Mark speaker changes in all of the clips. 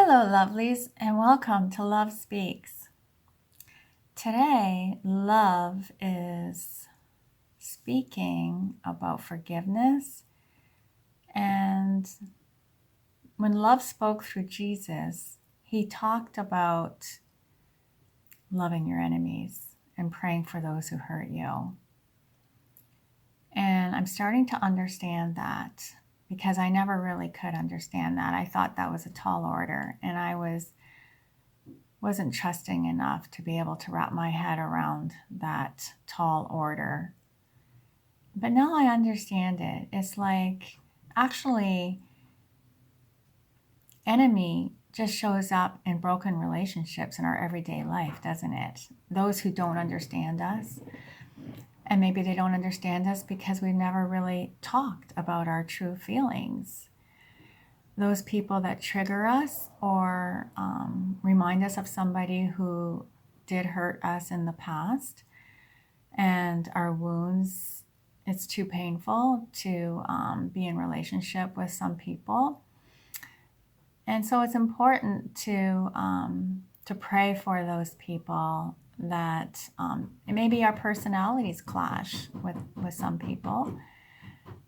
Speaker 1: Hello, lovelies, and welcome to Love Speaks. Today, love is speaking about forgiveness. And when love spoke through Jesus, he talked about loving your enemies and praying for those who hurt you. And I'm starting to understand that because I never really could understand that. I thought that was a tall order, and I wasn't trusting enough to be able to wrap my head around that tall order. But now I understand it. It's like, actually, enemy just shows up in broken relationships in our everyday life, doesn't it? Those who don't understand us. And maybe they don't understand us because we've never really talked about our true feelings. Those people that trigger us or remind us of somebody who did hurt us in the past, and our wounds, it's too painful to be in relationship with some people. And so it's important to pray for those people that maybe our personalities clash with some people.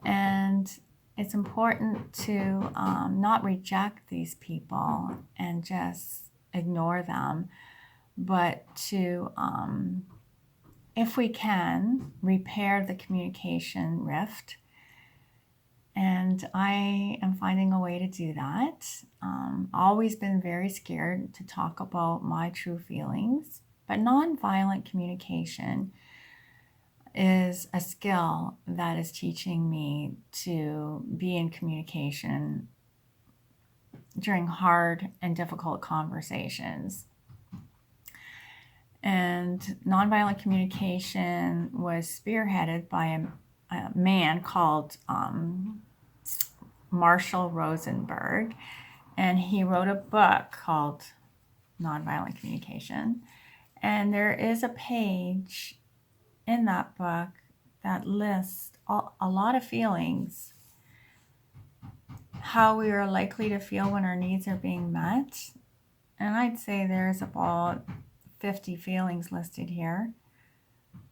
Speaker 1: And it's important to not reject these people and just ignore them, but to, if we can, repair the communication rift. And I am finding a way to do that. Always been very scared to talk about my true feelings, but nonviolent communication is a skill that is teaching me to be in communication during hard and difficult conversations. And nonviolent communication was spearheaded by a man called Marshall Rosenberg, and he wrote a book called Nonviolent Communication. And there is a page in that book that lists a lot of feelings, how we are likely to feel when our needs are being met. And I'd say there's about 50 feelings listed here.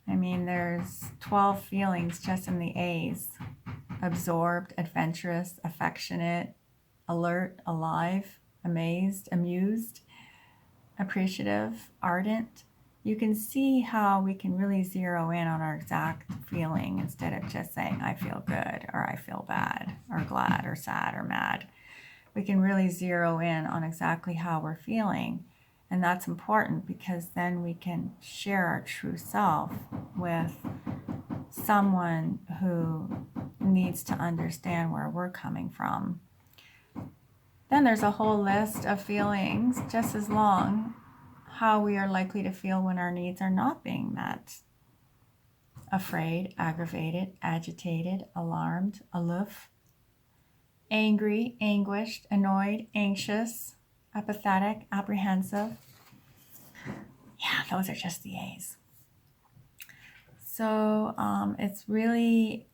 Speaker 1: I mean, there's 12 feelings just in the A's: absorbed, adventurous, affectionate, alert, alive, amazed, amused, appreciative, ardent. You can see how we can really zero in on our exact feeling instead of just saying, I feel good, or I feel bad, or glad, or sad, or mad. We can really zero in on exactly how we're feeling. And that's important because then we can share our true self with someone who needs to understand where we're coming from. Then there's a whole list of feelings, just as long, how we are likely to feel when our needs are not being met: afraid, aggravated, agitated, alarmed, aloof, angry, anguished, annoyed, anxious, apathetic, apprehensive. Yeah, those are just the A's. So it's really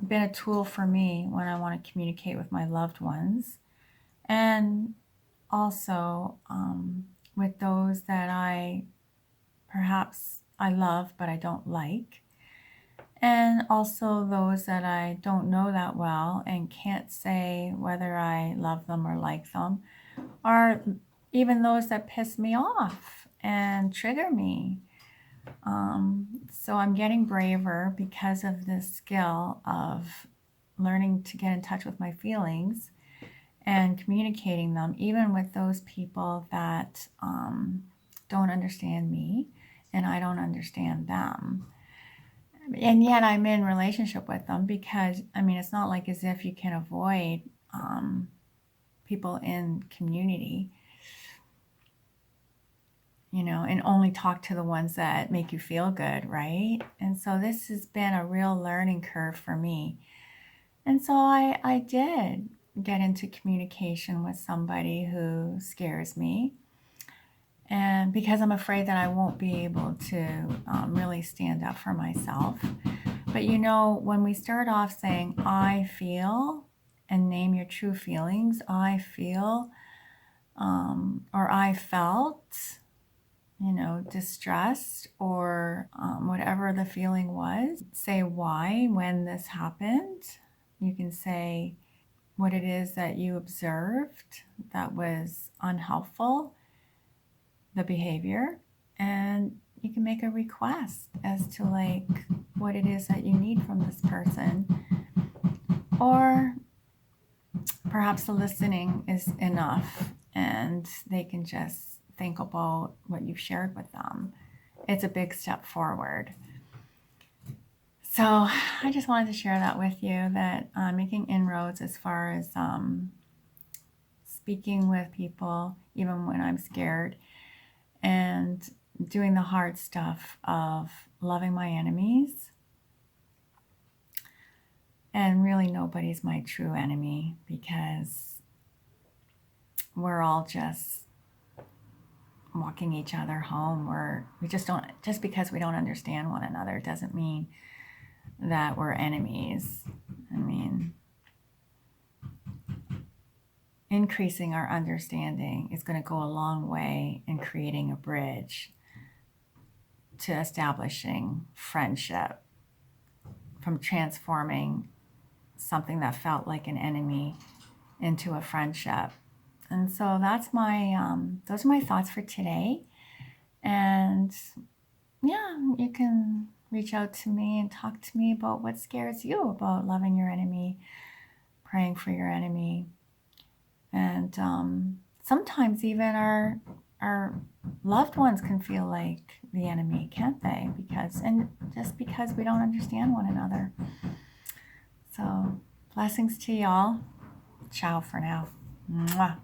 Speaker 1: been a tool for me when I want to communicate with my loved ones, and also with those that I love but I don't like, and also those that I don't know that well and can't say whether I love them or like them, or even those that piss me off and trigger me. So I'm getting braver because of this skill of learning to get in touch with my feelings and communicating them, even with those people that don't understand me and I don't understand them. And yet I'm in relationship with them because, I mean, it's not like as if you can avoid people in community, and only talk to the ones that make you feel good, right? And so this has been a real learning curve for me. And so I did get into communication with somebody who scares me, and because I'm afraid that I won't be able to really stand up for myself. But when we start off saying, I feel, and name your true feelings, I feel or I felt, distressed, or whatever the feeling was. Say why when this happened. You can say what it is that you observed that was unhelpful, the behavior, and you can make a request as to like what it is that you need from this person. Or perhaps the listening is enough and they can just think about what you've shared with them. It's a big step forward. So I just wanted to share that with you, that making inroads as far as speaking with people, even when I'm scared, and doing the hard stuff of loving my enemies. And really nobody's my true enemy, because we're all just walking each other home. We just don't, just because we don't understand one another doesn't mean that we're enemies. I mean, increasing our understanding is going to go a long way in creating a bridge to establishing friendship, from transforming something that felt like an enemy into a friendship. And so that's those are my thoughts for today. And yeah, you can reach out to me and talk to me about what scares you about loving your enemy, praying for your enemy. And sometimes even our loved ones can feel like the enemy, can't they? Just because we don't understand one another. So blessings to y'all. Ciao for now. Mwah.